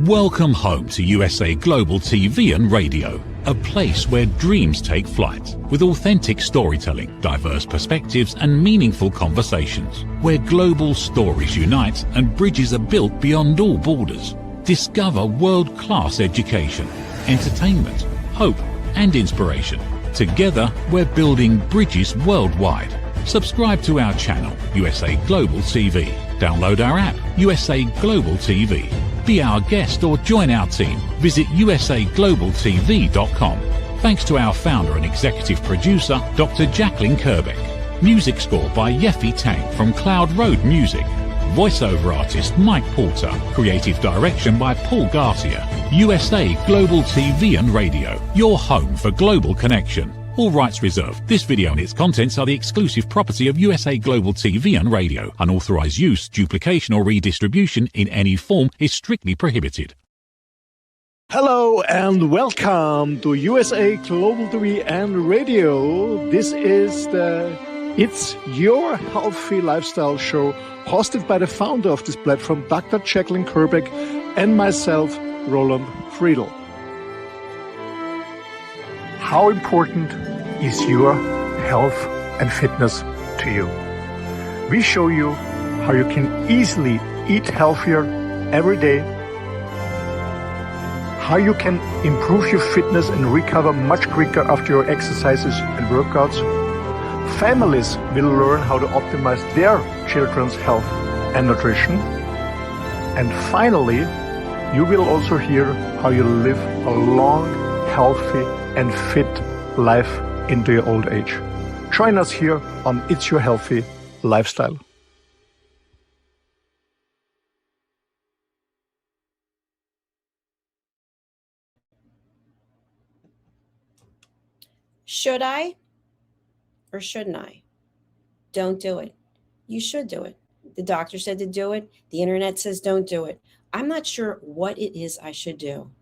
Welcome home to USA Global TV and Radio, a place where dreams take flight, with authentic storytelling, diverse perspectives and meaningful conversations, where global stories unite and bridges are built beyond all borders. Discover world-class education, entertainment, hope and inspiration. Together, we're building bridges worldwide. Subscribe to our channel, USA Global TV. Download our app, USA Global TV. Be our guest or join our team. Visit usaglobaltv.com. Thanks to our founder and executive producer, Dr. Jacalyn Kerbeck. Music score by Yeffy Tang from Cloud Road Music. Voiceover artist Mike Porter. Creative direction by Paul Garcia. USA Global TV and Radio. Your home for global connection. All rights reserved. This video and its contents are the exclusive property of USA Global TV and Radio. Unauthorized use, duplication or redistribution in any form is strictly prohibited. Hello and welcome to USA Global TV and Radio. This is It's Your Healthy Lifestyle show, hosted by the founder of this platform, Dr. Jacalyn Kerbeck, and myself, Roland Friedl. How important is your health and fitness to you? We show you how you can easily eat healthier every day, how you can improve your fitness and recover much quicker after your exercises and workouts. Families will learn how to optimize their children's health and nutrition. And finally, you will also hear how you live a long, healthy and fit life into your old age. Join us here on It's Your Healthy Lifestyle. Should I or shouldn't I? Don't do it. You should do it. The doctor said to do it. The internet says don't do it. I'm not sure what it is I should do.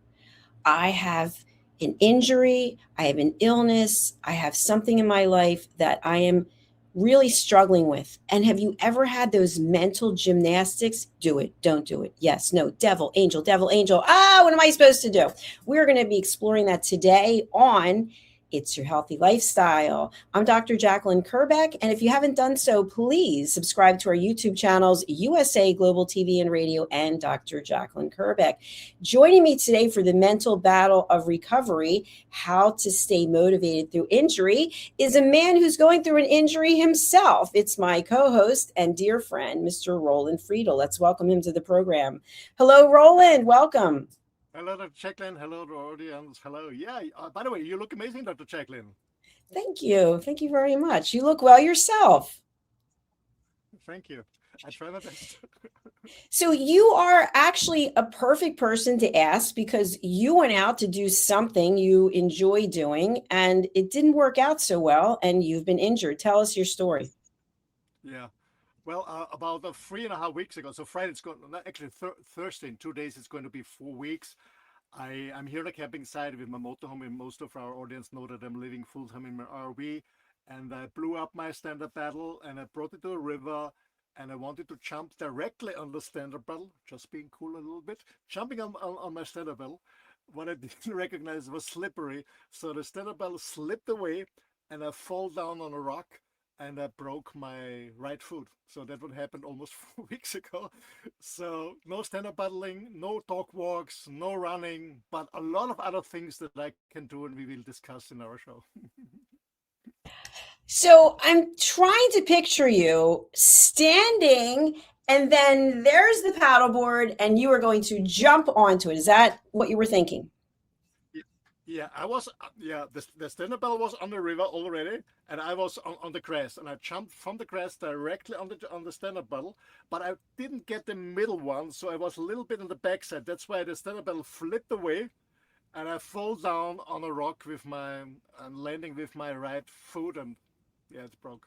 I have an injury, I have an illness, I have something in my life that I am really struggling with. And have you ever had those mental gymnastics? Do it, don't do it. Yes, no, devil, angel. What am I supposed to do? We're going to be exploring that today on It's Your Healthy Lifestyle. I'm Dr. Jacalyn Kerbeck, and if you haven't done so, please subscribe to our YouTube channels, USA Global TV and Radio, and Dr. Jacalyn Kerbeck. Joining me today for the mental battle of recovery, how to stay motivated through injury, is a man who's going through an injury himself. It's my co-host and dear friend, Mr. Roland Friedl. Let's welcome him to the program. Hello, Roland. Welcome. Hello, Dr. Jacalyn. Hello, the audience. Hello. Yeah, by the way, you look amazing, Dr. Jacalyn. Thank you. Thank you very much. You look well yourself. Thank you. I try my best. So you are actually a perfect person to ask because you went out to do something you enjoy doing and it didn't work out so well and you've been injured. Tell us your story. Yeah. Well, about 3.5 weeks ago, so Friday, it's going, actually Thursday, in 2 days, it's going to be 4 weeks. I'm here on a camping site with my motorhome, and most of our audience know that I'm living full-time in my RV, and I blew up my stand-up paddle, and I brought it to a river, and I wanted to jump directly on the stand-up paddle, just being cool a little bit, jumping on my stand-up paddle. What I didn't recognize was slippery, so the stand-up paddle slipped away, and I fall down on a rock, and I broke my right foot. So that would happen almost 4 weeks ago. So no stand-up paddling, no dog walks, no running, but a lot of other things that I can do and we will discuss in our show. So I'm trying to picture you standing and then there's the paddleboard and you are going to jump onto it. Is that what you were thinking? Yeah, I was, the stand-up paddle was on the river already, and I was on the grass, and I jumped from the grass directly on the stand-up paddle, but I didn't get the middle one, so I was a little bit on the backside. That's why the stand-up paddle flipped away, and I fall down on a rock with landing with my right foot, and yeah, it broke.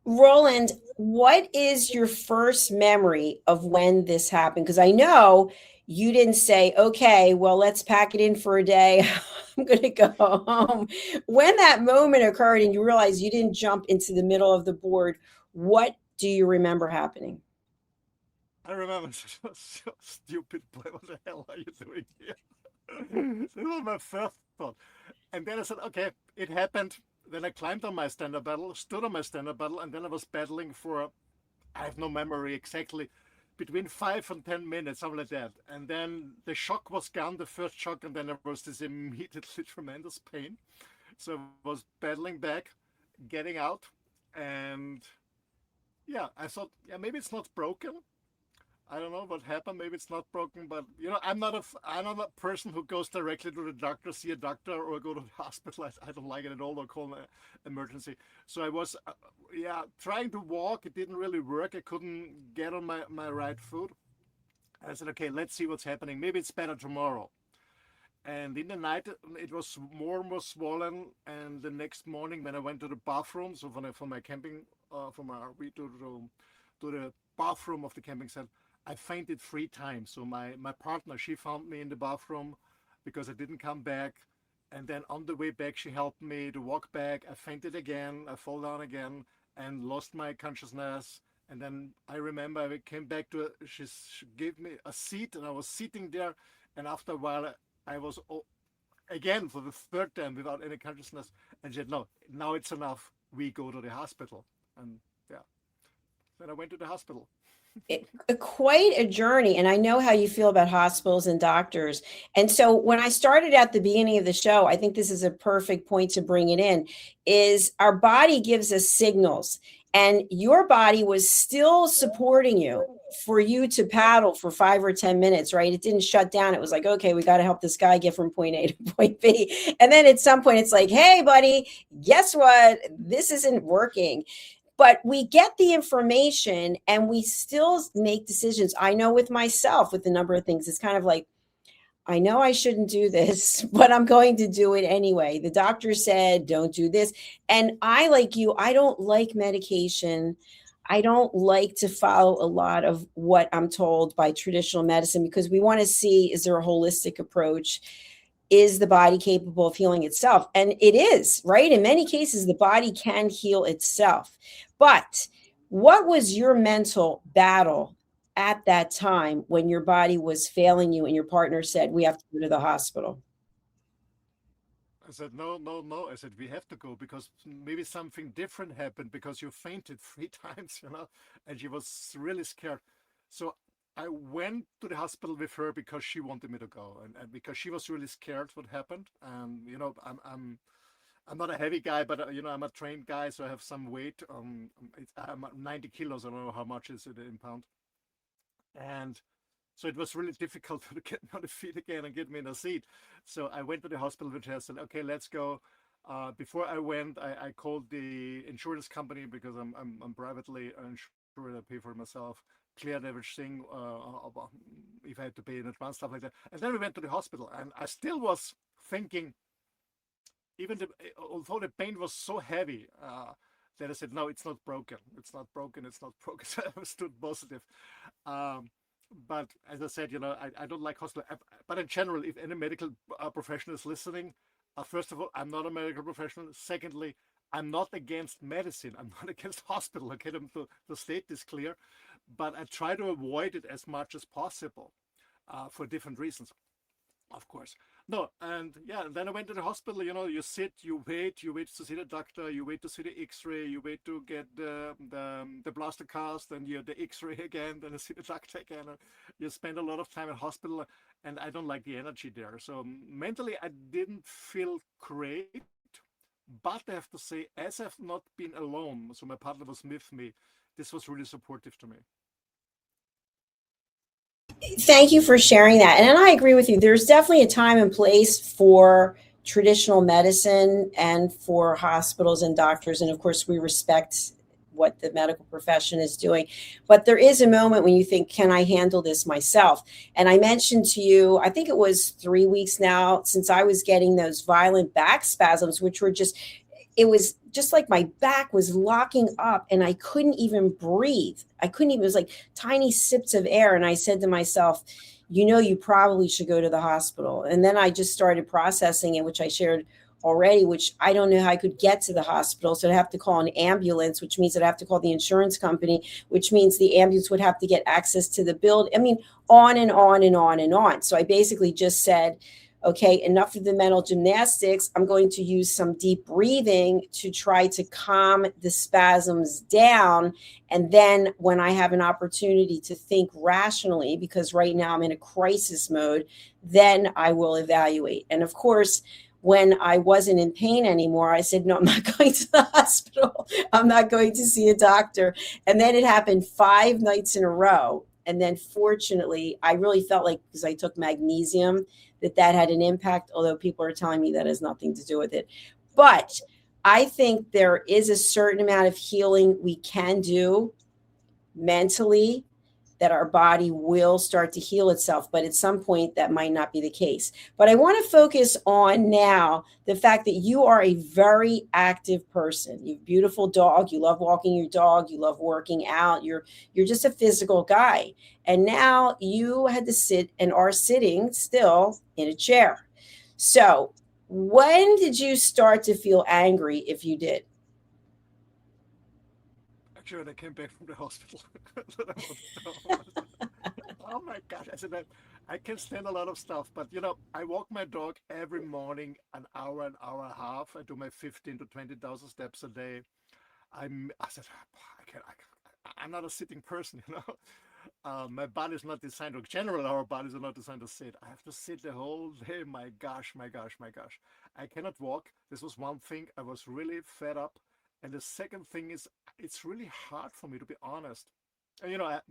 Roland, what is your first memory of when this happened? Because I know you didn't say, okay, well, let's pack it in for a day. I'm going to go home. When that moment occurred and you realized you didn't jump into the middle of the board, what do you remember happening? I remember it was so stupid. Boy, what the hell are you doing here? That was my first thought. And then I said, okay, it happened. Then I climbed on my stand-up paddle, stood on my stand-up paddle, and then I was paddling for, I have no memory exactly, between 5 and 10 minutes, something like that. And then the shock was gone, the first shock, and then there was this immediately tremendous pain. So I was paddling back, getting out, and yeah, I thought, yeah, maybe it's not broken. I don't know what happened. Maybe it's not broken, but I'm not a person who goes directly to the doctor, see a doctor, or go to the hospital. I don't like it at all, or call an emergency. So I was, yeah, trying to walk. It didn't really work. I couldn't get on my right foot. I said, okay, let's see what's happening. Maybe it's better tomorrow. And in the night, it was more and more swollen. And the next morning, when I went to the bathroom, so from my camping, from our we to the bathroom of the camping site, I fainted 3 times. So my partner, she found me in the bathroom because I didn't come back. And then on the way back, she helped me to walk back. I fainted again. I fall down again and lost my consciousness. And then I remember I came back to she gave me a seat, and I was sitting there. And after a while, I was again for the third time without any consciousness. And she said, no, now it's enough. We go to the hospital. And yeah, then I went to the hospital. Quite a journey. And I know how you feel about hospitals and doctors. And so when I started at the beginning of the show, I think this is a perfect point to bring it in, is our body gives us signals. And your body was still supporting you for you to paddle for 5 or 10 minutes, right? It didn't shut down. It was like, okay, we got to help this guy get from point A to point B. And then at some point, it's like, hey, buddy, guess what? This isn't working. But we get the information and we still make decisions. I know with myself, with the number of things, it's kind of like, I know I shouldn't do this, but I'm going to do it anyway. The doctor said, don't do this. And I, like you, I don't like medication. I don't like to follow a lot of what I'm told by traditional medicine, because we want to see, is there a holistic approach? Is the body capable of healing itself? And it is, right? In many cases, the body can heal itself. But what was your mental battle at that time when your body was failing you and your partner said, we have to go to the hospital? I said, no, no, no. I said, we have to go because maybe something different happened because you fainted 3 times, and she was really scared. So I went to the hospital with her because she wanted me to go, and because she was really scared what happened. And I'm not a heavy guy, but I'm a trained guy, so I have some weight. I'm 90 kilos. I don't know how much is it in pound. And so it was really difficult to get me on the feet again and get me in a seat. So I went to the hospital with her. I said, okay, let's go. Before I went, I called the insurance company because I'm privately insured. I pay for it myself, cleared everything, if I had to pay in advance, stuff like that. And then we went to the hospital, and I still was thinking, although the pain was so heavy, that I said, no, it's not broken. It's not broken. It's not broken. So I stood positive. But as I said, I don't like hospital. But in general, if any medical professional is listening, first of all, I'm not a medical professional. Secondly, I'm not against medicine. I'm not against hospital. Okay, to state this clear. But I try to avoid it as much as possible for different reasons, of course. No, and yeah, and then I went to the hospital. You sit, you wait to see the doctor, you wait to see the X-ray, you wait to get the blaster cast, and you the X-ray again, then I see the doctor again. And you spend a lot of time in hospital, and I don't like the energy there. So mentally, I didn't feel great. But I have to say, as I've not been alone, so my partner was with me, this was really supportive to me. Thank you for sharing that. And I agree with you. There's definitely a time and place for traditional medicine and for hospitals and doctors. And of course, we respect what the medical profession is doing. But there is a moment when you think, can I handle this myself? And I mentioned to you, I think it was 3 weeks now since I was getting those violent back spasms, which were it was just like my back was locking up and I couldn't even breathe. It was like tiny sips of air. And I said to myself, you probably should go to the hospital. And then I just started processing it, which I shared already, which I don't know how I could get to the hospital. So I'd have to call an ambulance, which means I'd have to call the insurance company, which means the ambulance would have to get access to the building. I mean, on and on and on and on. So I basically just said, okay, enough of the mental gymnastics. I'm going to use some deep breathing to try to calm the spasms down. And then when I have an opportunity to think rationally, because right now I'm in a crisis mode, then I will evaluate. And of course, when I wasn't in pain anymore, I said, no, I'm not going to the hospital. I'm not going to see a doctor. And then it happened 5 nights in a row. And then fortunately, I really felt like, because I took magnesium, that had an impact, although people are telling me that has nothing to do with it. But I think there is a certain amount of healing we can do mentally, that our body will start to heal itself. But at some point, that might not be the case. But I want to focus on now the fact that you are a very active person. You have a beautiful dog. You love walking your dog. You love working out. You're just a physical guy. And now you had to sit and are sitting still in a chair. So when did you start to feel angry, if you did? Actually, when I came back from the hospital, oh my gosh! I said that I can stand a lot of stuff, but I walk my dog every morning an hour and a half. I do my 15 to 20,000 steps a day. I said, I'm not a sitting person, my body's not designed, or generally our bodies are not designed to sit. I have to sit the whole day. My gosh, my gosh, my gosh. I cannot walk. This was one thing. I was really fed up. And the second thing is, it's really hard for me, to be honest.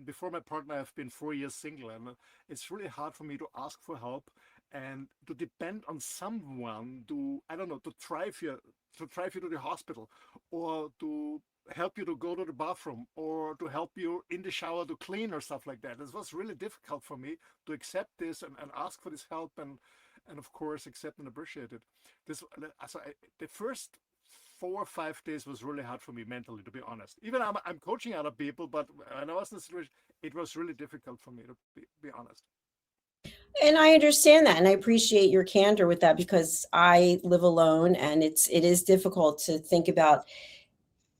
Before my partner, I've been 4 years single, and it's really hard for me to ask for help and to depend on someone to, I don't know, to drive you to the hospital, or to help you to go to the bathroom, or to help you in the shower to clean, or stuff like that. It was really difficult for me to accept this, and ask for this help, and of course accept and appreciate it. The first 4 or 5 days was really hard for me mentally, to be honest. Even I'm coaching other people, but when I was in the situation, it was really difficult for me, to be honest. And I understand that, and I appreciate your candor with that, because I live alone, and it is difficult to think about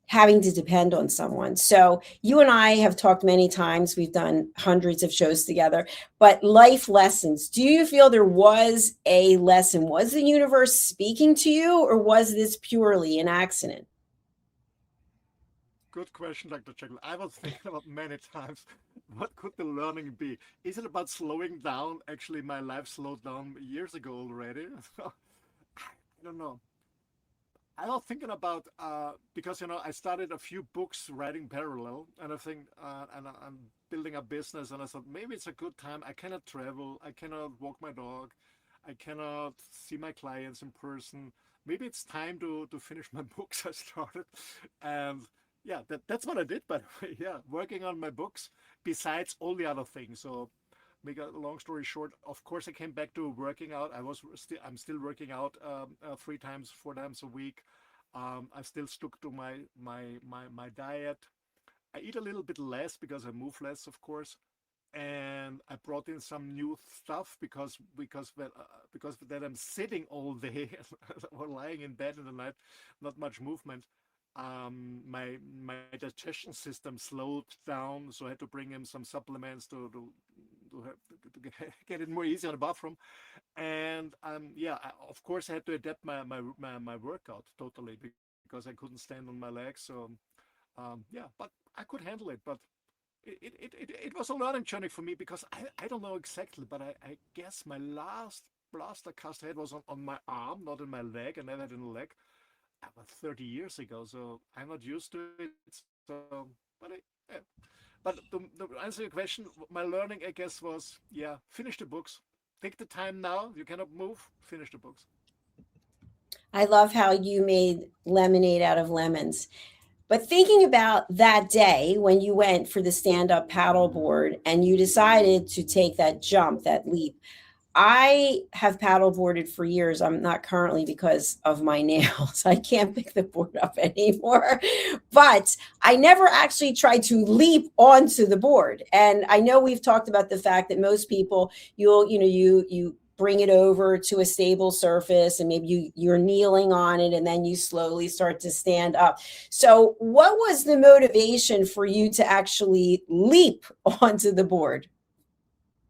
having to depend on someone. So you and I have talked many times. We've done hundreds of shows together, but life lessons. Do you feel there was a lesson? Was the universe speaking to you, or was this purely an accident? Good question, Dr. Jacalyn. I was thinking about many times, what could the learning be? Is it about slowing down? Actually, my life slowed down years ago already. So, I don't know. I was thinking about, because I started a few books writing parallel, and I think, and I'm building a business, and I thought maybe it's a good time. I cannot travel, I cannot walk my dog, I cannot see my clients in person. Maybe it's time to finish my books I started, and yeah, that's what I did. But yeah, working on my books besides all the other things. So make a long story short, of course I came back to working out. I'm still working out 3 times, 4 times a week. I still stuck to my diet. I eat a little bit less because I move less, of course, and I brought in some new stuff, because then I'm sitting all day or lying in bed in the night, not much movement. My digestion system slowed down, so I had to bring in some supplements to get it more easy on the bathroom. And yeah, of course I had to adapt my workout totally, because I couldn't stand on my legs. So yeah, but I could handle it. But it was a learning journey for me, because I don't know exactly, but I guess my last blaster cast I had was on my arm, not in my leg. I never had it in the leg about 30 years ago, so I'm not used to it. So, but yeah. But to answer your question, my learning, I guess, was, yeah, finish the books. Take the time now. You cannot move. Finish the books. I love how you made lemonade out of lemons. But thinking about that day when you went for the stand up paddleboard and you decided to take that jump, that leap, I have paddleboarded for years. I'm not currently because of my nails. I can't pick the board up anymore. But I never actually tried to leap onto the board. And I know we've talked about the fact that most people, you bring it over to a stable surface, and maybe you're kneeling on it, and then you slowly start to stand up. So what was the motivation for you to actually leap onto the board?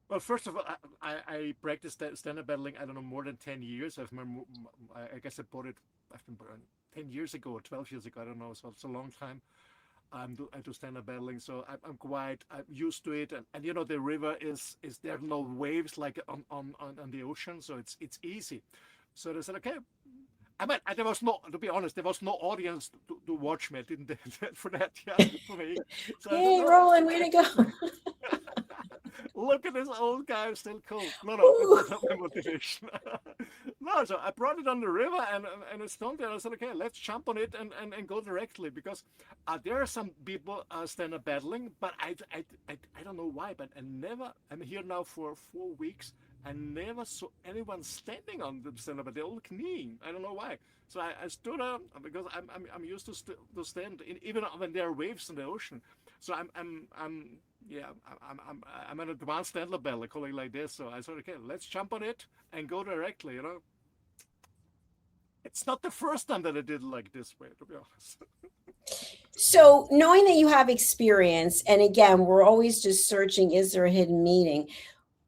Well, first of all, I practiced stand-up paddling, I don't know, more than 10 years. I guess I bought it, I think, 10 years ago or 12 years ago. I don't know. So it's a long time. I do stand-up paddling, so I'm used to it. And you know, the river is there are no waves like on the ocean, so it's easy. So they said, okay. I mean, there was no, to be honest, there was no audience to watch me. I didn't for that, yeah, for me. So I said, Hey, no, Roland, way to go. look at this old guy, still cool. No, that Ooh. was not my motivation. No, so I brought it on the river and it's down there. I said, okay, let's jump on it and go directly because there are some people stand up paddling, but I don't know why, but I'm here now for 4 weeks. I never saw anyone standing on the stand up, they're all kneeing. I don't know why. So I stood up because I'm used to stand even when there are waves in the ocean. So yeah, I'm an advanced stand-up paddler, calling it like this. So I said, okay, let's jump on it and go directly. You know, it's not the first time that I did it like this way, to be honest. So, knowing that you have experience, and again, we're always just searching, is there a hidden meaning?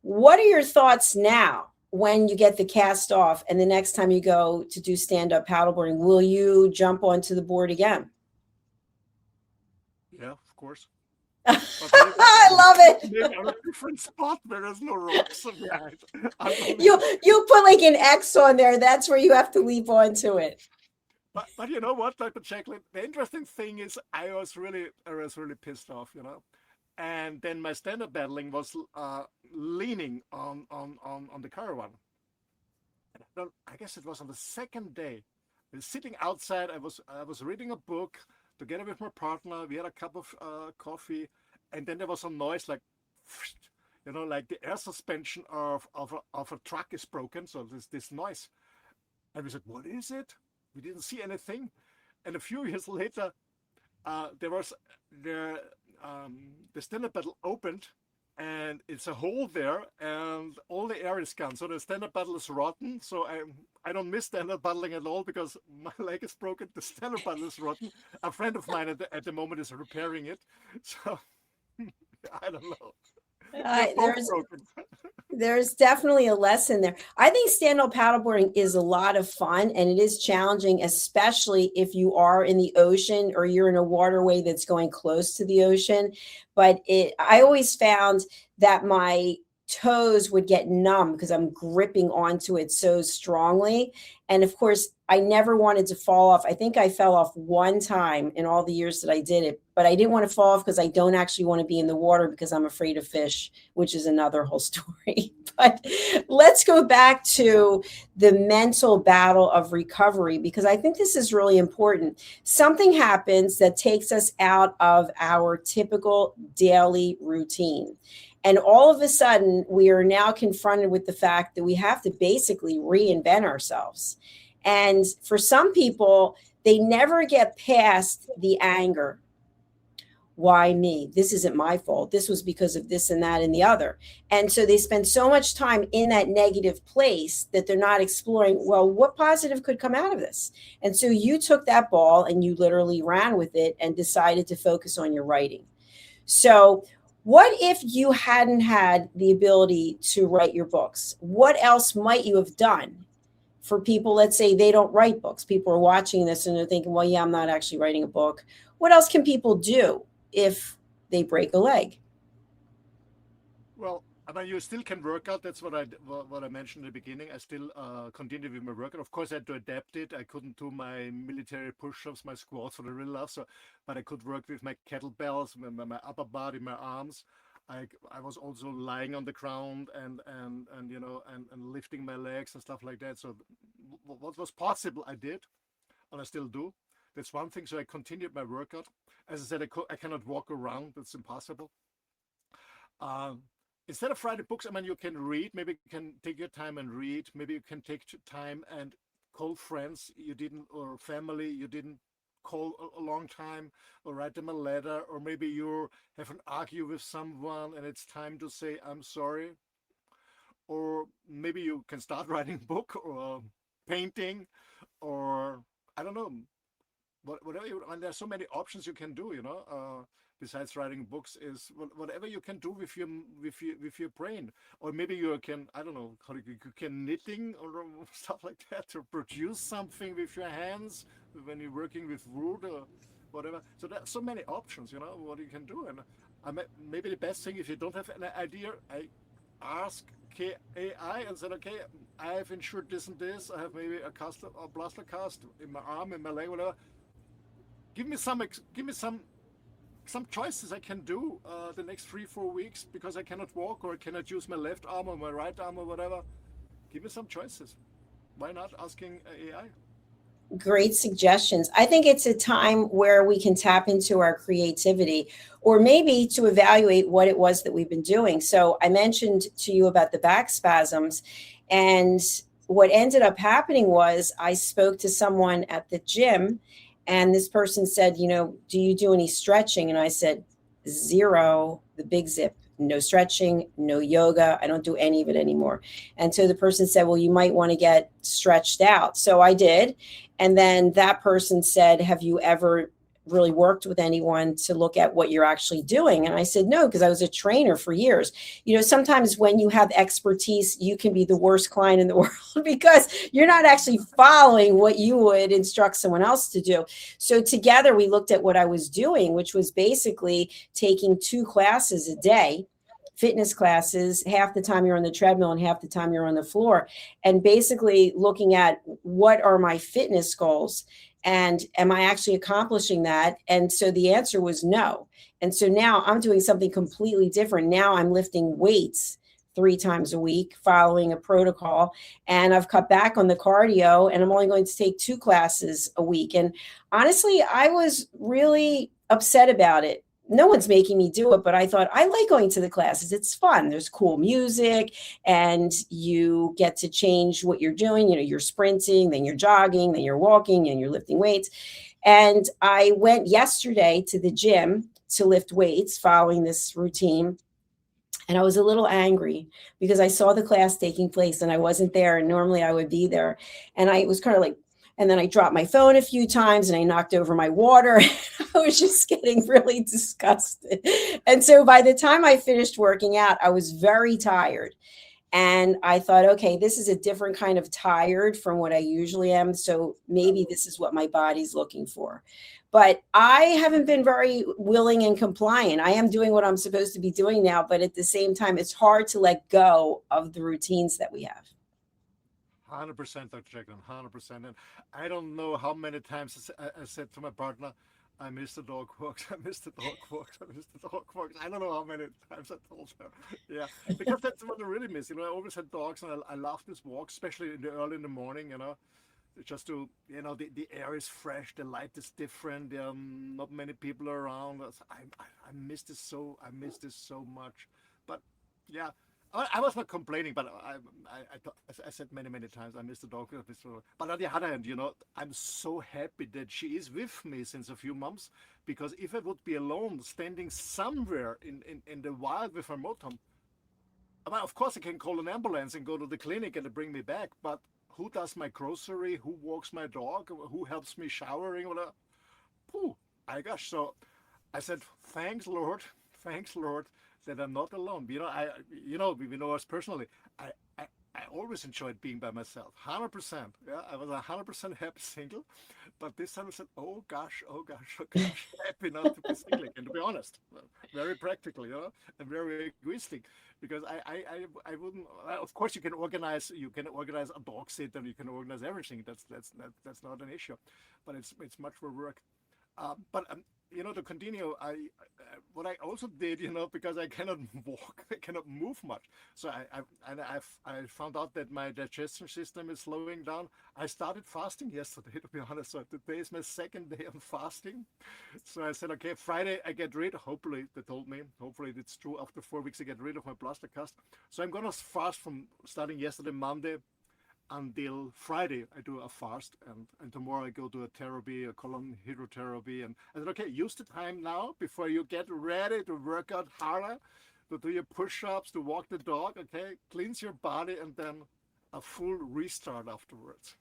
What are your thoughts now when you get the cast off and the next time you go to do stand-up paddleboarding? Will you jump onto the board again? Yeah, of course. But I love it. maybe on a different spot where there's no rocks behind. You put like an X on there. That's where you have to leap onto it. But you know what, Dr. Jacalyn, the interesting thing is I was really pissed off, you know. And then my stand-up paddling was leaning on the caravan. And I guess it was on the second day. I was sitting outside. I was reading a book together with my partner. We had a cup of coffee, and then there was a noise like, you know, like the air suspension of a truck is broken. So there's this noise, and we said, "What is it?" We didn't see anything, and a few years later, there was the stand-up paddle opened, and it's a hole there, and all the air is gone. So the stand-up paddle is rotten. So I don't miss stand-up paddling at all because my leg is broken. The stand-up paddle is rotten. A friend of mine at the moment is repairing it. So I don't know. We are both There's broken. There's definitely a lesson there. I think stand-up paddleboarding is a lot of fun and it is challenging, especially if you are in the ocean or you're in a waterway that's going close to the ocean. But I always found that my toes would get numb because I'm gripping onto it so strongly. And of course, I never wanted to fall off. I think I fell off one time in all the years that I did it, but I didn't want to fall off because I don't actually want to be in the water because I'm afraid of fish, which is another whole story. But let's go back to the mental battle of recovery because I think this is really important. Something happens that takes us out of our typical daily routine. And all of a sudden, we are now confronted with the fact that we have to basically reinvent ourselves. And for some people, they never get past the anger. Why me? This isn't my fault. This was because of this and that and the other. And so they spend so much time in that negative place that they're not exploring, well, what positive could come out of this? And so you took that ball and you literally ran with it and decided to focus on your writing. So, what if you hadn't had the ability to write your books? What else might you have done for people? Let's say they don't write books. People are watching this and they're thinking, well, yeah, I'm not actually writing a book. What else can people do if they break a leg? Well, I mean, you still can work out. That's what I mentioned in the beginning. I still continue with my workout. Of course, I had to adapt it. I couldn't do my military push-ups, my squats for the real love. So, but I could work with my kettlebells, my upper body, my arms. I was also lying on the ground and you know and lifting my legs and stuff like that. So, what was possible, I did, and I still do. That's one thing. So I continued my workout. As I said, I cannot walk around. That's impossible. Um, Instead of writing books, I mean, you can read. Maybe you can take your time and read. Maybe you can take time and call friends you didn't, or family you didn't call a long time, or write them a letter, or maybe you have an argue with someone and it's time to say I'm sorry. or maybe you can start writing a book or painting, or I don't know, whatever you. And there's so many options you can do. Besides writing books, is whatever you can do with your brain, or maybe you can, I don't know, how you can knitting or stuff like that, to produce something with your hands when you're working with wood or whatever. So there's so many options, what you can do. And maybe the best thing, if you don't have an idea, I ask AI and said, okay, I have insured this and this. I have maybe a plaster cast in my arm, in my leg, whatever. Give me some choices I can do the next 3-4 weeks, because I cannot walk or I cannot use my left arm or my right arm or whatever. Give me some choices. Why not asking AI? Great suggestions. I think it's a time where we can tap into our creativity, or maybe to evaluate what it was that we've been doing. So I mentioned to you about the back spasms, and what ended up happening was I spoke to someone at the gym, and this person said, do you do any stretching? And I said, zero, the big zip. No stretching, no yoga. I don't do any of it anymore. And so the person said, well, you might want to get stretched out. So I did. And then that person said, have you ever really worked with anyone to look at what you're actually doing? And I said, no, because I was a trainer for years. Sometimes when you have expertise, you can be the worst client in the world because you're not actually following what you would instruct someone else to do. So together we looked at what I was doing, which was basically taking 2 classes a day, fitness classes. Half the time you're on the treadmill and half the time you're on the floor, and basically looking at what are my fitness goals and am I actually accomplishing that? And so the answer was no. And so now I'm doing something completely different. Now I'm lifting weights 3 times a week, following a protocol, and I've cut back on the cardio, and I'm only going to take 2 classes a week. And honestly, I was really upset about it. No one's making me do it, but I thought I like going to the classes. It's fun. There's cool music and you get to change what you're doing. You're sprinting, then you're jogging, then you're walking, and you're lifting weights. And I went yesterday to the gym to lift weights following this routine. And I was a little angry because I saw the class taking place and I wasn't there. And normally I would be there. And I was kind of like, and then I dropped my phone a few times and I knocked over my water. I was just getting really disgusted. And so by the time I finished working out, I was very tired. And I thought, okay, this is a different kind of tired from what I usually am. So maybe this is what my body's looking for. But I haven't been very willing and compliant. I am doing what I'm supposed to be doing now. But at the same time, it's hard to let go of the routines that we have. 100%, Dr. Jacalyn, 100%. And I don't know how many times I said to my partner, I miss the dog walks, I miss the dog walks, I miss the dog walks. I don't know how many times I told her. Yeah, because that's what I really miss. I always had dogs, and I love this walk, especially early in the morning, just to, the air is fresh, the light is different, there are not many people around. I miss this I miss this so much. But yeah, I was not complaining, but I said many times I miss the dog. But on the other hand, I'm so happy that she is with me since a few months, because if I would be alone, standing somewhere in the wild with her motorhome, well, of course I can call an ambulance and go to the clinic and they bring me back, but who does my grocery? Who walks my dog? Who helps me showering? Whatever. Pooh, I gosh. So I said, thanks Lord, that I'm not alone. We know us personally. I always enjoyed being by myself, 100%. Yeah, I was 100% happy single, but this time I said, oh gosh, happy not to be single again. To be honest, very practical, and very egoistic, because I wouldn't. Of course, you can organize a dog sitter, you can organize everything. That's not an issue, but it's much more work. But to continue, what I also did, because I cannot walk, I cannot move much. So I found out that my digestion system is slowing down. I started fasting yesterday, to be honest. So today is my 2nd day of fasting. So I said, okay, Friday I get rid. Hopefully, they told me. Hopefully it's true. After 4 weeks, I get rid of my plaster cast. So I'm gonna fast from starting yesterday, Monday, until Friday. I do a fast, and tomorrow I go to a colon hydrotherapy. And I said, okay, use the time now before you get ready to work out harder, to do your push-ups, to walk the dog, okay? Cleanse your body, and then a full restart afterwards.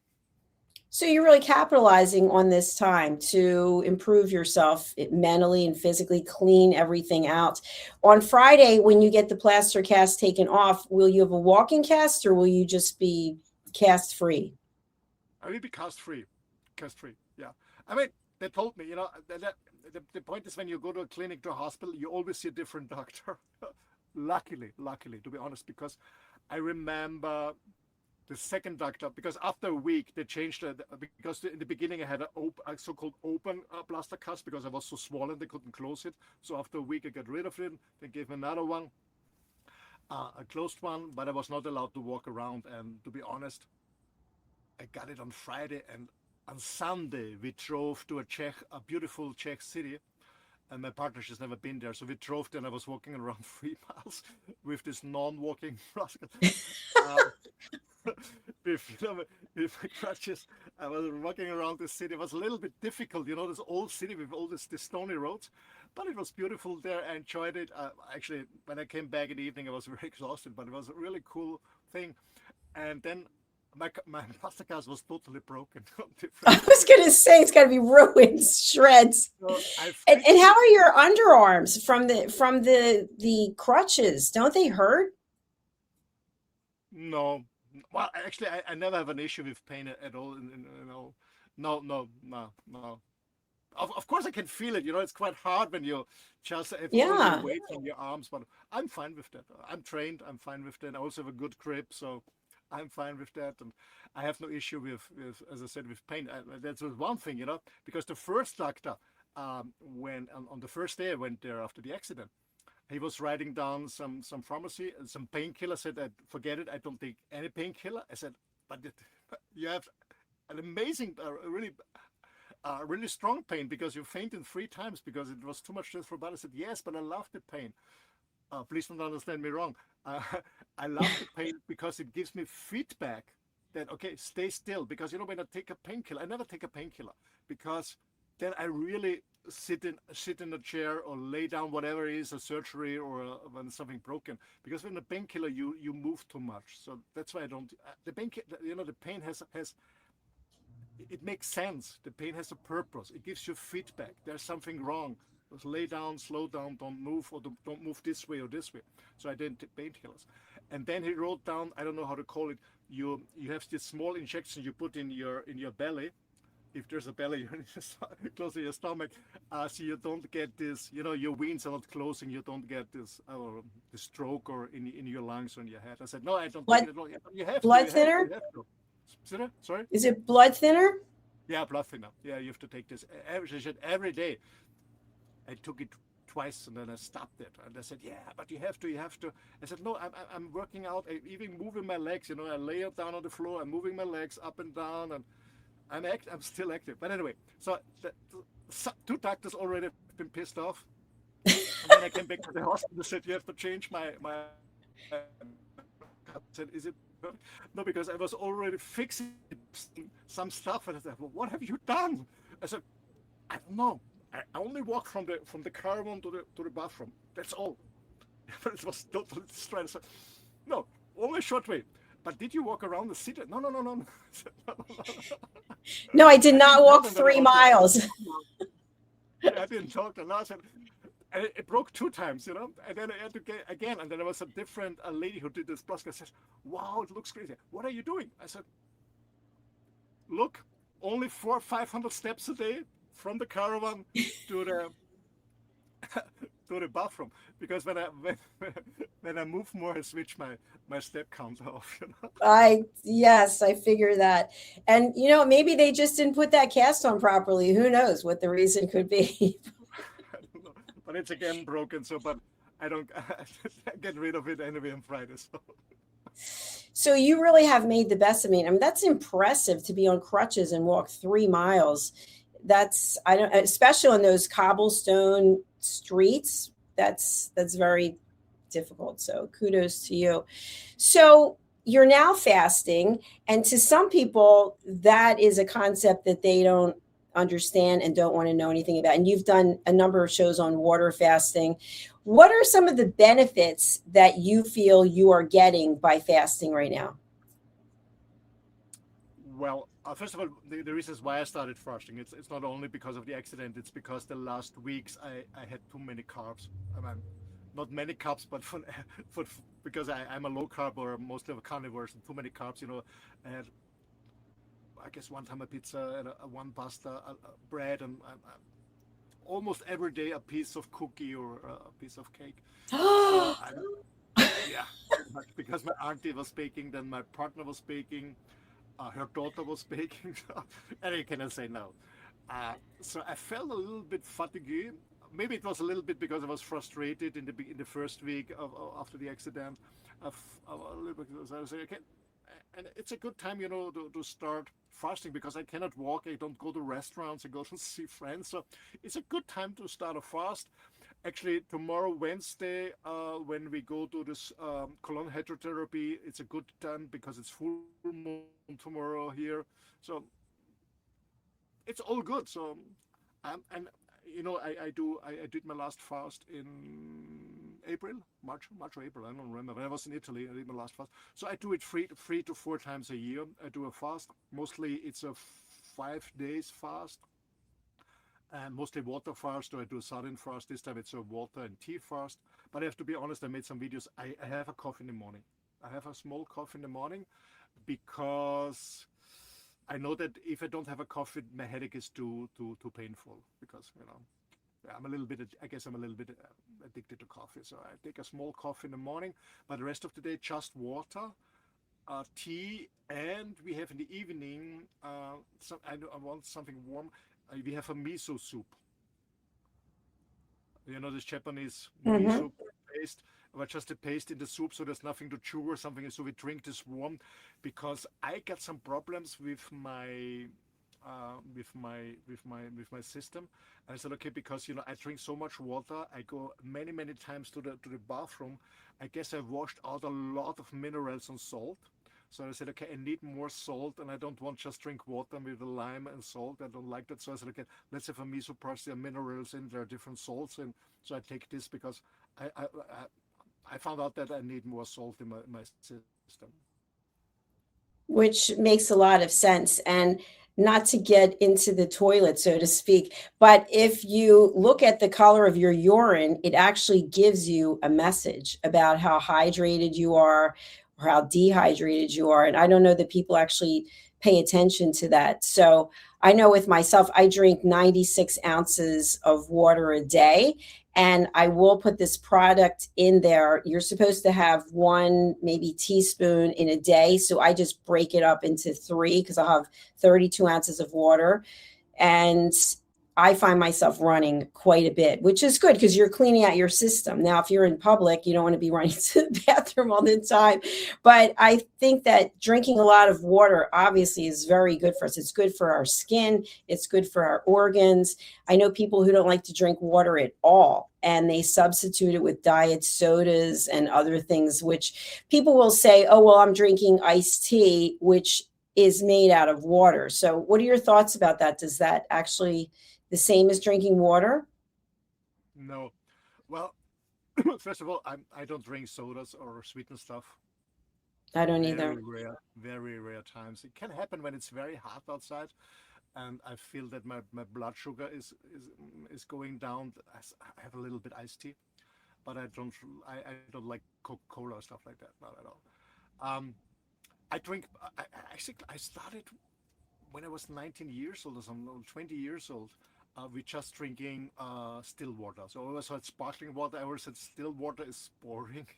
So you're really capitalizing on this time to improve yourself mentally and physically, clean everything out. On Friday, when you get the plaster cast taken off, will you have a walking cast or will you just be cast free? I will be cast-free. Cast-free, yeah. I mean, they told me, the point is when you go to a clinic, to a hospital, you always see a different doctor. Luckily, to be honest, because I remember the second doctor, because after a week they changed it, because in the beginning I had a so-called open plaster cast because I was so swollen they couldn't close it. So after a week I got rid of it. They gave me another one, a closed one, but I was not allowed to walk around. And to be honest, I got it on Friday, and on Sunday we drove to a beautiful Czech city. And my partner, she's never been there. So we drove there and I was walking around 3 miles with this non-walking rascal. With my crutches. I was walking around the city. It was a little bit difficult, this old city with all this stony roads, but it was beautiful there. I enjoyed it. Actually, when I came back in the evening, I was very exhausted, but it was a really cool thing. And then my pasta cast was totally broken. I was going to say it's got to be ruined, shreds. So and how are your underarms from the crutches? Don't they hurt? No. Well, actually, I never have an issue with pain at all. No. Of course, I can feel it. It's quite hard when you just have all the weight on your arms, but I'm fine with that. I'm trained. I'm fine with that. I also have a good grip, so I'm fine with that, and I have no issue with as I said, with pain. That's one thing, because the first doctor, when on the first day I went there after the accident, he was writing down some pharmacy, some painkiller. I said, forget it, I don't take any painkiller. I said, but you have an amazing, really strong pain because you fainted 3 times because it was too much stress for body. I said, yes, but I love the pain. Please don't understand me wrong. I love the pain because it gives me feedback that, okay, stay still. Because, when I take a painkiller, I never take a painkiller because then I really sit in a chair or lay down, whatever it is, a surgery or when something broken. Because when a painkiller, you move too much. So that's why I don't. The painkiller, the pain has it makes sense. The pain has a purpose. It gives you feedback. There's something wrong. Just lay down, slow down, don't move, or don't move this way or this way. So I didn't take painkillers. And then he wrote down, I don't know how to call it. You have this small injection you put in your belly. If there's a belly close to your stomach, so you don't get this, your veins are not closing, you don't get this the stroke or in your lungs or in your head. I said, no, I don't think you have blood thinner? Sorry? Is it blood thinner? Yeah, blood thinner. Yeah, you have to take this every day. I took it twice and then I stopped it. And I said, yeah, but you have to. I said, no, I'm working out, even moving my legs. I lay it down on the floor, I'm moving my legs up and down, and I'm still active. But anyway, so 2 doctors already have been pissed off. And then I came back to the hospital and said, you have to change my I said, is it? No, because I was already fixing some stuff. And I said, well, what have you done? I said, I don't know. I only walked from the caravan to the bathroom. That's all. But it was totally stressed. No, only a short way. But did you walk around the city? No. No, I did not walk 3 miles. I didn't talk a lot. And it broke 2 times, And then I had to get again. And then there was a lady who did this plus. I said, wow, it looks crazy. What are you doing? I said, look, only 400 or 500 steps a day from the caravan to the bathroom. Because when I move more, I switch my step count off. Yes, I figure that. And maybe they just didn't put that cast on properly. Who knows what the reason could be? I don't know. But it's again broken, but I don't get rid of it anyway on Friday. So you really have made the best of me. I mean, that's impressive to be on crutches and walk 3 miles. Especially on those cobblestone streets, that's very difficult. So kudos to you. So you're now fasting, and to some people that is a concept that they don't understand and don't want to know anything about. And you've done a number of shows on water fasting. What are some of the benefits that you feel you are getting by fasting right now? Well, first of all, the reasons why I started fasting, it's not only because of the accident, it's because the last weeks I had too many carbs. I mean, not many carbs, but for because I'm a low carb or mostly a carnivore, so too many carbs. I had, I guess, one time a pizza and one pasta, bread, and almost every day a piece of cookie or a piece of cake. So yeah, but because my auntie was baking, then my partner was baking, her daughter was baking, and I cannot say no. So I felt a little bit fatigued. Maybe it was a little bit because I was frustrated in the first week after the accident. A little bit because I was like, okay, and it's a good time, to start fasting because I cannot walk. I don't go to restaurants. I go to see friends. So it's a good time to start a fast. Actually, tomorrow, Wednesday, when we go to this colon hydrotherapy, it's a good time because it's full moon tomorrow here. So it's all good. So, and I did my last fast in April, March or April. I don't remember. When I was in Italy, I did my last fast. So I do it 3 to 4 times a year. I do a fast. Mostly it's a 5 days fast. And mostly water fast, or I do a sardine fast. This time it's a water and tea fast. But I have to be honest, I made some videos. I have a coffee in the morning. I have a small coffee in the morning because I know that if I don't have a coffee, my headache is too painful because yeah, I'm a little bit. I guess I'm a little bit addicted to coffee. So I take a small coffee in the morning, but the rest of the day just water, tea, and we have in the evening. I want something warm. We have a miso soup. This Japanese Mm-hmm. miso paste, but just a paste in the soup, so there's nothing to chew or something. So we drink this warm, because I got some problems with my system. And I said, okay, because I drink so much water, I go many times to the bathroom. I guess I washed out a lot of minerals and salt. So I said, okay, I need more salt, and I don't want just drink water with the lime and salt. I don't like that. So I said, okay, let's have a miso paste. There are minerals in there, are different salts, and so I take this because I found out that I need more salt in my system. Which makes a lot of sense. And not to get into the toilet, so to speak, but if you look at the color of your urine, it actually gives you a message about how hydrated you are or how dehydrated you are. And I don't know that people actually pay attention to that. So I know with myself, I drink 96 ounces of water a day. And I will put this product in there. You're supposed to have one, maybe teaspoon in a day. So I just break it up into three because I'll have 32 ounces of water. And I find myself running quite a bit, which is good because you're cleaning out your system. Now, if you're in public, you don't want to be running to the bathroom all the time. But I think that drinking a lot of water obviously is very good for us. It's good for our skin, it's good for our organs. I know people who don't like to drink water at all, and they substitute it with diet sodas and other things, which people will say, oh, well, I'm drinking iced tea, which is made out of water. So, what are your thoughts about that? Does that actually the same as drinking water? No, well, first of all, I don't drink sodas or sweetened stuff. I don't either. Very rare times. It can happen when it's very hot outside, and I feel that my blood sugar is going down. I have a little bit iced tea, but I don't like Coca-Cola or stuff like that. Not at all. Um, I drink. I started when I was 19 years old or something, or 20 years old. We just drinking still water. So I always had sparkling water. I always said still water is boring,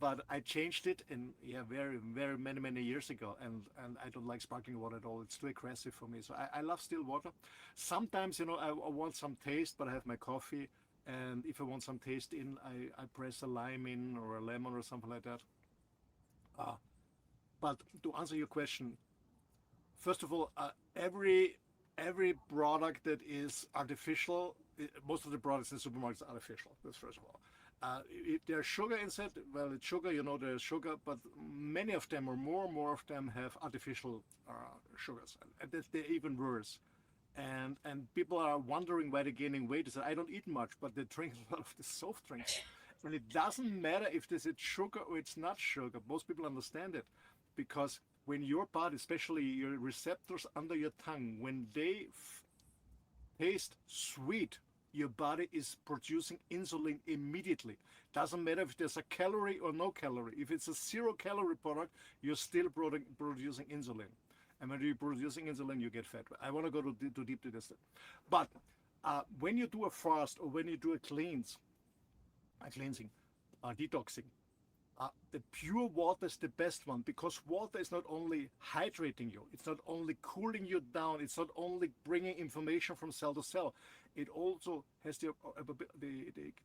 But I changed it in, yeah, very many years ago, and I don't like sparkling water at all. It's too aggressive for me. So I love still water. Sometimes I want some taste, but I have my coffee. And if I want some taste in, I press a lime in or a lemon or something like that. Uh, but to answer your question, first of all, every product that is artificial, most of the products in supermarkets are artificial. That's first of all. If there's sugar inside, well, it's sugar. There's sugar, but many of them, or more and more of them, have artificial sugars, and they're even worse. And people are wondering why they're gaining weight. They say, I don't eat much, but they drink a lot of the soft drinks. And it doesn't matter if this is sugar or it's not sugar. Most people understand it because when your body, especially your receptors under your tongue, when they taste sweet, your body is producing insulin immediately. Doesn't matter if there's a calorie or no calorie. If it's a 0 calorie product, you're still producing insulin. And when you're producing insulin, you get fat. I want to go too deep to this. But when you do a fast or when you do a cleansing, detoxing, the pure water is the best one because water is not only hydrating you, it's not only cooling you down, it's not only bringing information from cell to cell, it also has the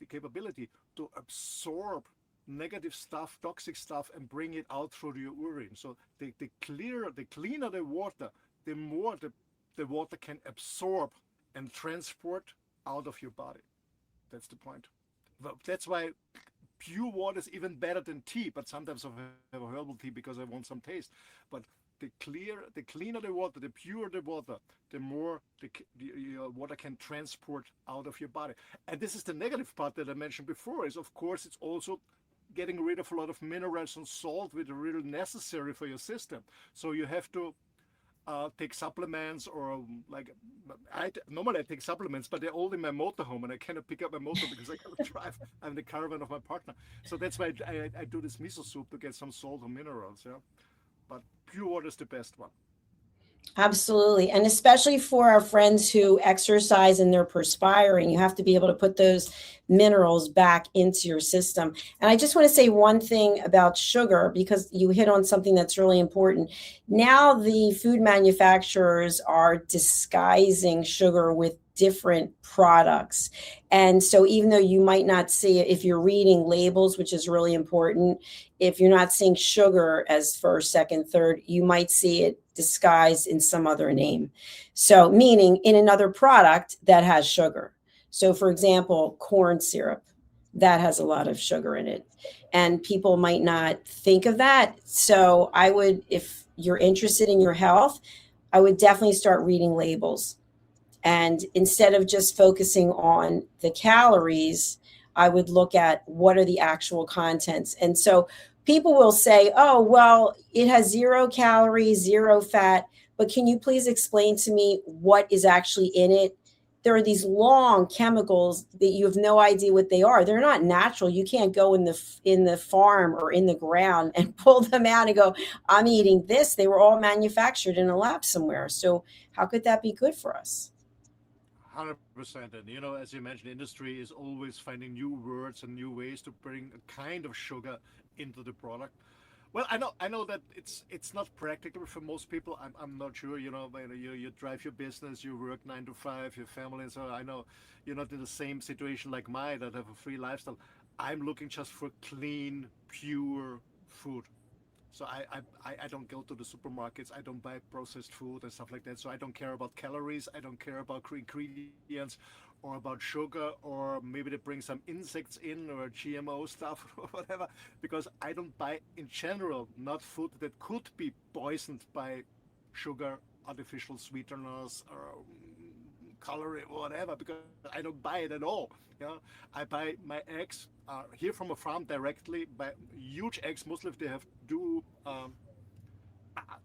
capability to absorb negative stuff, toxic stuff, and bring it out through your urine. So the cleaner the water, the more the water can absorb and transport out of your body. That's the point. That's why pure water is even better than tea, but sometimes I have a herbal tea because I want some taste. But the cleaner the water, the purer the water, the more your water can transport out of your body. And this is the negative part that I mentioned before, is of course it's also getting rid of a lot of minerals and salt which are really necessary for your system. So you have to take supplements, or like normally I take supplements, but they're all in my motorhome and I cannot pick up my motor because I cannot drive. I'm the caravan of my partner. So that's why I do this miso soup to get some salt or minerals. Yeah, but pure water is the best one. Absolutely. And especially for our friends who exercise and they're perspiring, you have to be able to put those minerals back into your system. And I just want to say one thing about sugar, because you hit on something that's really important. Now, the food manufacturers are disguising sugar with different products. And so even though you might not see it, if you're reading labels, which is really important, if you're not seeing sugar as first, second, third, you might see it disguised in some other name. So meaning in another product that has sugar. So for example, corn syrup, that has a lot of sugar in it. And people might not think of that. So I would, if you're interested in your health, I would definitely start reading labels. And instead of just focusing on the calories, I would look at what are the actual contents. And so people will say, oh, well, it has 0 calories, 0 fat, but can you please explain to me what is actually in it? There are these long chemicals that you have no idea what they are. They're not natural. You can't go in the farm or in the ground and pull them out and go, I'm eating this. They were all manufactured in a lab somewhere. So how could that be good for us? 100%. And as you mentioned, industry is always finding new words and new ways to bring a kind of sugar into the product. Well, I know that it's not practical for most people. I'm not sure. You drive your business, you work 9 to 5, your family. So I know you're not in the same situation like mine that have a free lifestyle. I'm looking just for clean, pure food. So I don't go to the supermarkets. I don't buy processed food and stuff like that. So I don't care about calories. I don't care about ingredients or about sugar, or maybe they bring some insects in or GMO stuff or whatever, because I don't buy in general not food that could be poisoned by sugar, artificial sweeteners, or coloring or whatever, because I don't buy it at all. I buy my eggs here from a farm directly, by huge eggs. Mostly if they have two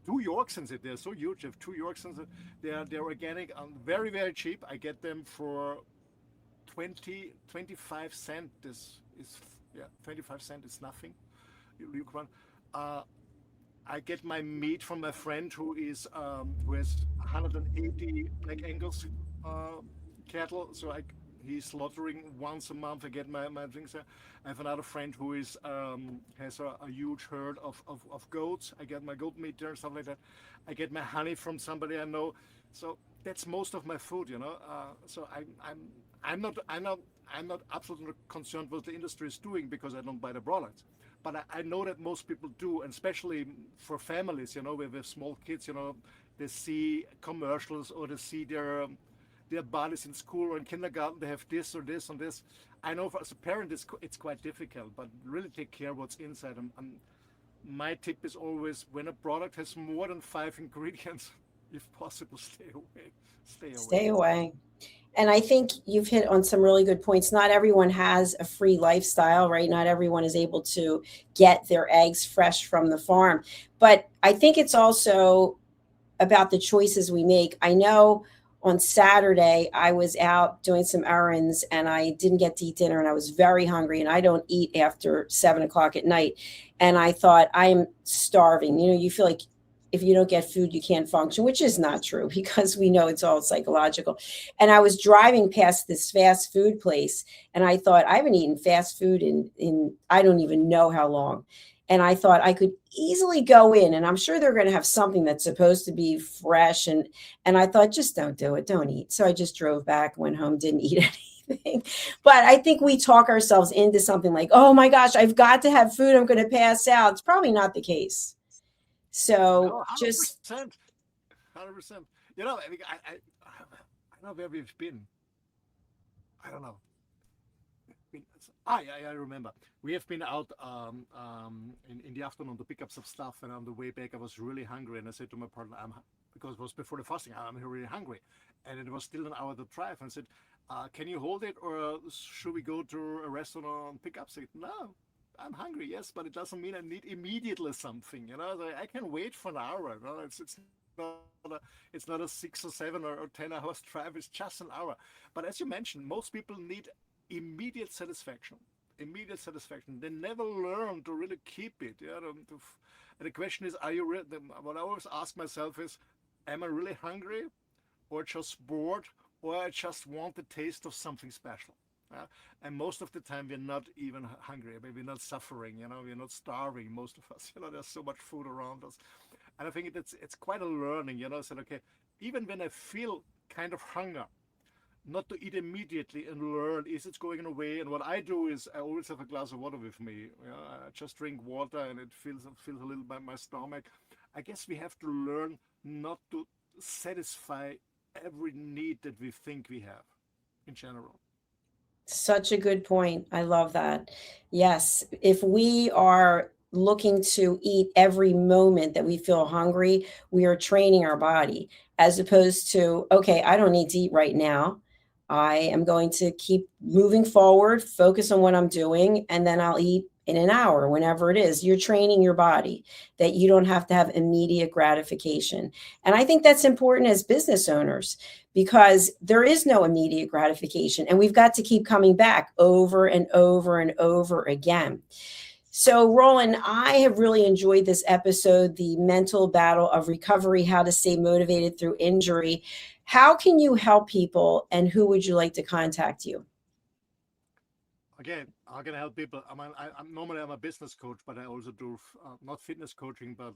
Yorksons in it. They're so huge. They have two Yorksons. They're organic and very, very cheap. I get them for 25 cents. This is, yeah, 25 cents is nothing. You can. I get my meat from my friend who has 180 Black Angus cattle. So he's slaughtering once a month. I get my things there. I have another friend who has a huge herd of goats. I get my goat meat there and stuff like that. I get my honey from somebody I know. So that's most of my food. So I'm not absolutely concerned what the industry is doing, because I don't buy the products. But I know that most people do, and especially for families, with small kids, they see commercials, or they see their buddies in school or in kindergarten, they have this or this and this. I know as a parent it's quite difficult, but really take care what's inside. My tip is always, when a product has more than 5 ingredients, if possible, stay away. Stay away. Stay away. And I think you've hit on some really good points. Not everyone has a free lifestyle, right? Not everyone is able to get their eggs fresh from the farm. But I think it's also about the choices we make. I know on Saturday I was out doing some errands and I didn't get to eat dinner and I was very hungry and I don't eat after 7 o'clock at night. And I thought, I am starving. You know, you feel like if you don't get food, you can't function, which is not true because we know it's all psychological. And I was driving past this fast food place and I thought, I haven't eaten fast food in I don't even know how long. And I thought I could easily go in and I'm sure they're going to have something that's supposed to be fresh. And I thought, just don't do it. Don't eat. So I just drove back, went home, didn't eat anything. But I think we talk ourselves into something like, oh my gosh, I've got to have food. I'm going to pass out. It's probably not the case. So No, just 100%. 100%. You know, I know where we've been. I don't know. I remember. We have been out in the afternoon to pick up some stuff, and on the way back, I was really hungry, and I said to my partner, because it was before the fasting, I'm really hungry, and it was still an hour to drive, and I said, can you hold it, or should we go to a restaurant and pick up? I said, no, I'm hungry, yes, but it doesn't mean I need immediately something, you know. I can wait for an hour, you know? It's not a 6 or 7 or 10 hours drive, it's just an hour. But as you mentioned, most people need immediate satisfaction. Immediate satisfaction. They never learn to really keep it. Yeah. The question is, are you really? What I always ask myself is, am I really hungry, or just bored, or I just want the taste of something special? Yeah? And most of the time, we're not even hungry. I mean, we're not suffering. You know, we're not starving. Most of us. You know, there's so much food around us, and I think it's quite a learning. You know, I said, okay, even when I feel kind of hunger, not to eat immediately and learn, is it going away? And what I do is I always have a glass of water with me. You know, I just drink water and it feels a little by my stomach. I guess we have to learn not to satisfy every need that we think we have in general. such a good point. I love that. Yes, if we are looking to eat every moment that we feel hungry, we are training our body as opposed to, okay, I don't need to eat right now. I am going to keep moving forward, focus on what I'm doing, and then I'll eat in an hour, whenever it is. You're training your body that you don't have to have immediate gratification. And I think that's important as business owners because there is no immediate gratification. And we've got to keep coming back over and over and over again. So, Roland, I have really enjoyed this episode, The Mental Battle of Recovery, How to Stay Motivated Through Injury. How can you help people and who would you like to contact you? Again, how can I help people? I'm normally I'm a business coach, but I also do not fitness coaching, but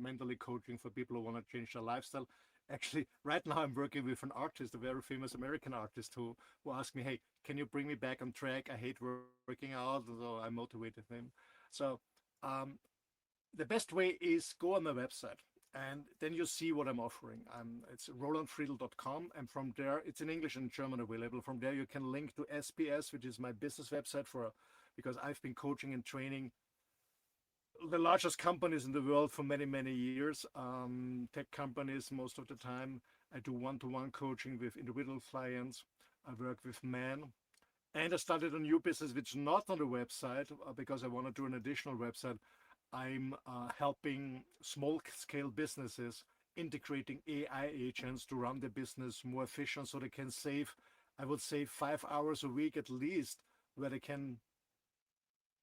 mentally coaching for people who want to change their lifestyle. Actually, right now I'm working with an artist, a very famous American artist, who asked me, "Hey, can you bring me back on track? I hate working out," so I motivated him. So um, the best way is go on my website and then you see what I'm offering. It's rolandfriedl.com, and from there, it's in English and German available. From there, you can link to SPS, which is my business website because I've been coaching and training the largest companies in the world for many, many years. Tech companies, most of the time. I do one-to-one coaching with individual clients. I work with men. And I started a new business, which is not on the website because I want to do an additional website. I'm helping small scale businesses integrating AI agents to run the business more efficient so they can save, I would say, 5 hours a week at least, where they can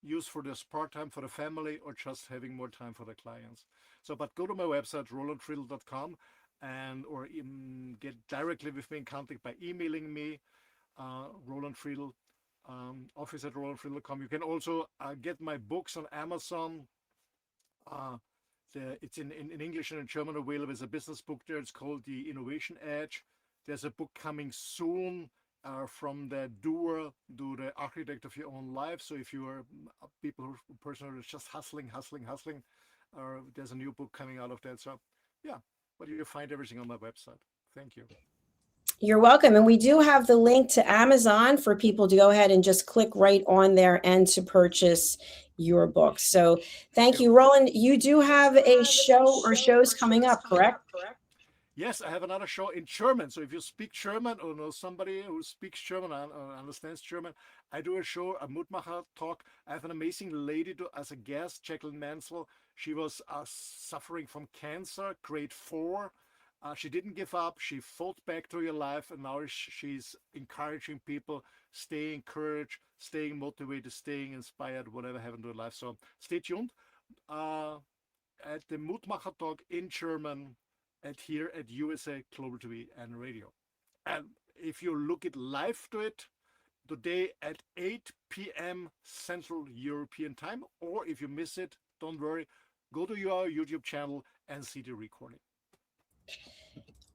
use for this part-time for the family or just having more time for the clients. So, but go to my website, rolandfriedl.com, or get directly with me in contact by emailing me, Roland Friedl, office at rolandfriedl.com. You can also get my books on Amazon. Uh, it's in English and in German available. There's a business book there. It's called The Innovation Edge. There's a book coming soon from the doer to the architect of your own life. So if you are a person who is just hustling, there's a new book coming out of that. So yeah, but you find everything on my website. Thank you. You're welcome. And we do have the link to Amazon for people to go ahead and just click right on there and to purchase your book. So thank you, Roland. You do have a show or shows coming up, correct? Yes, I have another show in German. So if you speak German or know somebody who speaks German and understands German, I do a show, a Mutmacher talk. I have an amazing lady as a guest, Jacalyn. She was suffering from cancer, grade 4. She didn't give up. She fought back through your life, and now she's encouraging people, staying encouraged, staying motivated, staying inspired, whatever happened to your life. So stay tuned at the Mutmacher talk in German here at USA Global TV and Radio. And if you look it live to it today at 8 p.m. Central European Time, or if you miss it, don't worry, go to your YouTube channel and see the recording.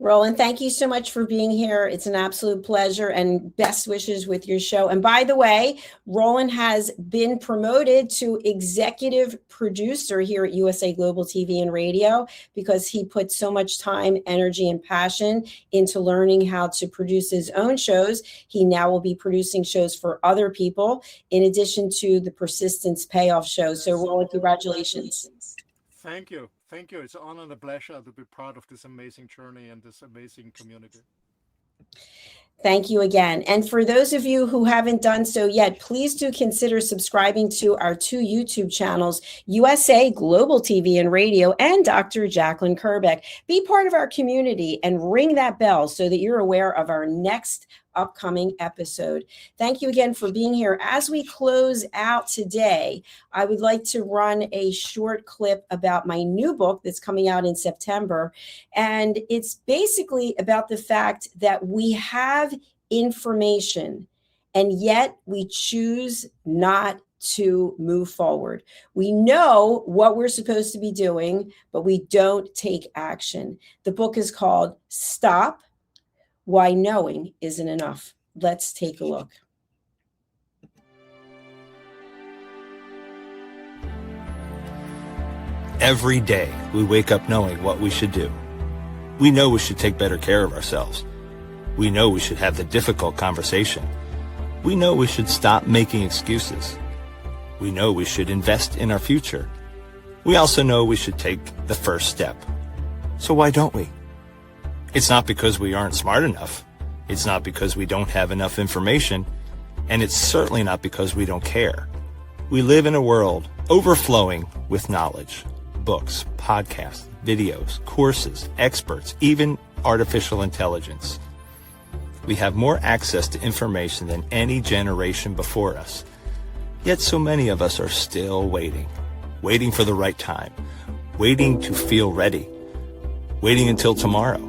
Roland, thank you so much for being here. It's an absolute pleasure, and best wishes with your show. And by the way, Roland has been promoted to executive producer here at USA Global TV and Radio because he put so much time, energy, and passion into learning how to produce his own shows. He now will be producing shows for other people, in addition to the Persistence Payoff show. So Roland, congratulations. Thank you. Thank you. It's an honor and a pleasure to be part of this amazing journey and this amazing community. Thank you again. And for those of you who haven't done so yet, please do consider subscribing to our 2 YouTube channels, USA Global TV and Radio and Dr. Jacalyn Kerbeck. Be part of our community and ring that bell so that you're aware of our next upcoming episode. Thank you again for being here. As we close out today, I would like to run a short clip about my new book that's coming out in September. And it's basically about the fact that we have information and yet we choose not to move forward. We know what we're supposed to be doing, but we don't take action. The book is called Stop Why Knowing Isn't Enough. Let's take a look. Every day, we wake up knowing what we should do. We know we should take better care of ourselves. We know we should have the difficult conversation. We know we should stop making excuses. We know we should invest in our future. We also know we should take the first step. So why don't we? It's not because we aren't smart enough. It's not because we don't have enough information. And it's certainly not because we don't care. We live in a world overflowing with knowledge. Books, podcasts, videos, courses, experts, even artificial intelligence. We have more access to information than any generation before us. Yet so many of us are still waiting for the right time, waiting to feel ready, waiting until tomorrow.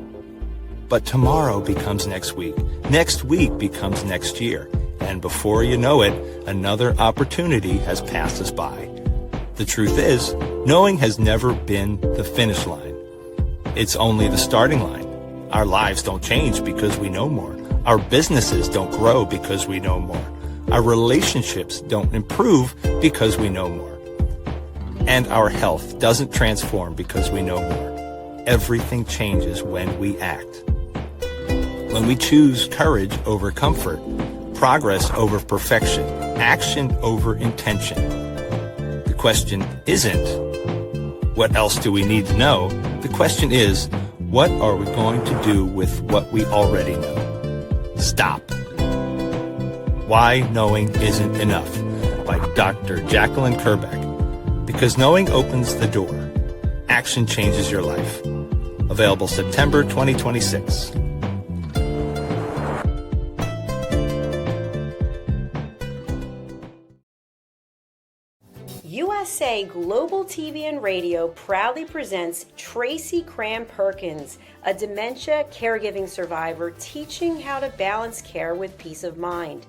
But tomorrow becomes next week becomes next year, and before you know it, another opportunity has passed us by. The truth is, knowing has never been the finish line. It's only the starting line. Our lives don't change because we know more. Our businesses don't grow because we know more. Our relationships don't improve because we know more. And our health doesn't transform because we know more. Everything changes when we act. When we choose courage over comfort, progress over perfection, action over intention. The question isn't, what else do we need to know? The question is, what are we going to do with what we already know? Stop. Why Knowing Isn't Enough by Dr. Jacalyn Kerbeck. Because knowing opens the door. Action changes your life. Available September 2026. USA Global TV and Radio proudly presents Tracy Cram-Perkins, a dementia caregiving survivor teaching how to balance care with peace of mind.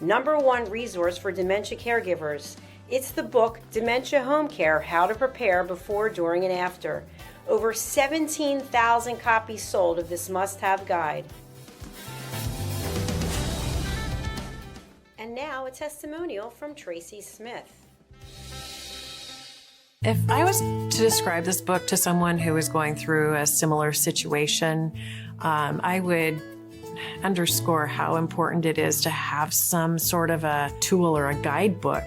#1 resource for dementia caregivers. It's the book Dementia Home Care: How to Prepare Before, During, and After. Over 17,000 copies sold of this must-have guide. And now a testimonial from Tracy Smith. If I was to describe this book to someone who is going through a similar situation, I would underscore how important it is to have some sort of a tool or a guidebook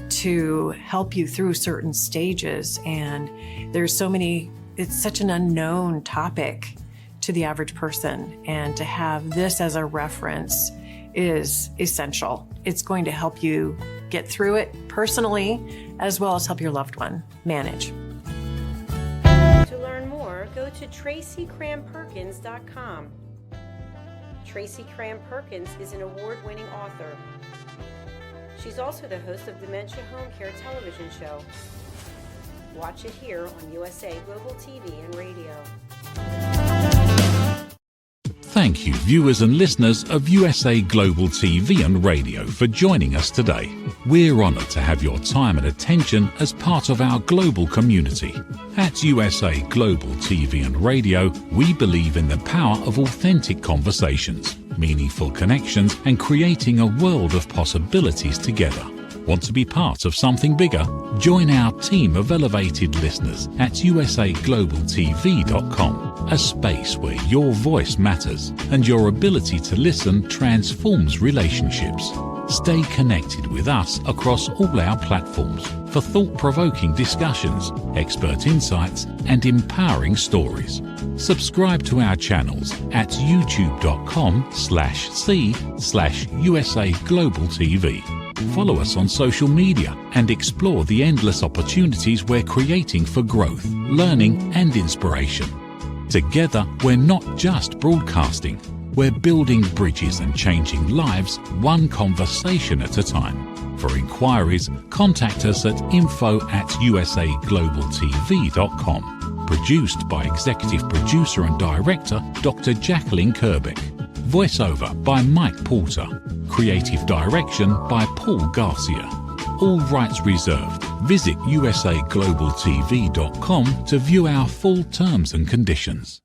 to help you through certain stages. And there's so many, it's such an unknown topic to the average person. And to have this as a reference is essential. It's going to help you get through it personally, as well as help your loved one manage. To learn more, go to TracyCramPerkins.com. Tracy Cram Perkins is an award-winning author. She's also the host of Dementia Home Care television show. Watch it here on USA Global TV and Radio. Thank you, viewers and listeners of USA Global TV and Radio, for joining us today. We're honoured to have your time and attention as part of our global community. At USA Global TV and Radio, we believe in the power of authentic conversations, meaningful connections, and creating a world of possibilities together. Want to be part of something bigger? Join our team of elevated listeners at usaglobaltv.com, a space where your voice matters and your ability to listen transforms relationships. Stay connected with us across all our platforms for thought-provoking discussions, expert insights, and empowering stories. Subscribe to our channels at youtube.com/c/USA Global TV. Follow us on social media and explore the endless opportunities we're creating for growth, learning, and inspiration. Together, we're not just broadcasting, we're building bridges and changing lives one conversation at a time. For inquiries, contact us at info@usaglobaltv.com. Produced by Executive Producer and Director Dr. Jacalyn Kerbeck. Voiceover by Mike Porter. Creative direction by Paul Garcia. All rights reserved. Visit usaglobaltv.com to view our full terms and conditions.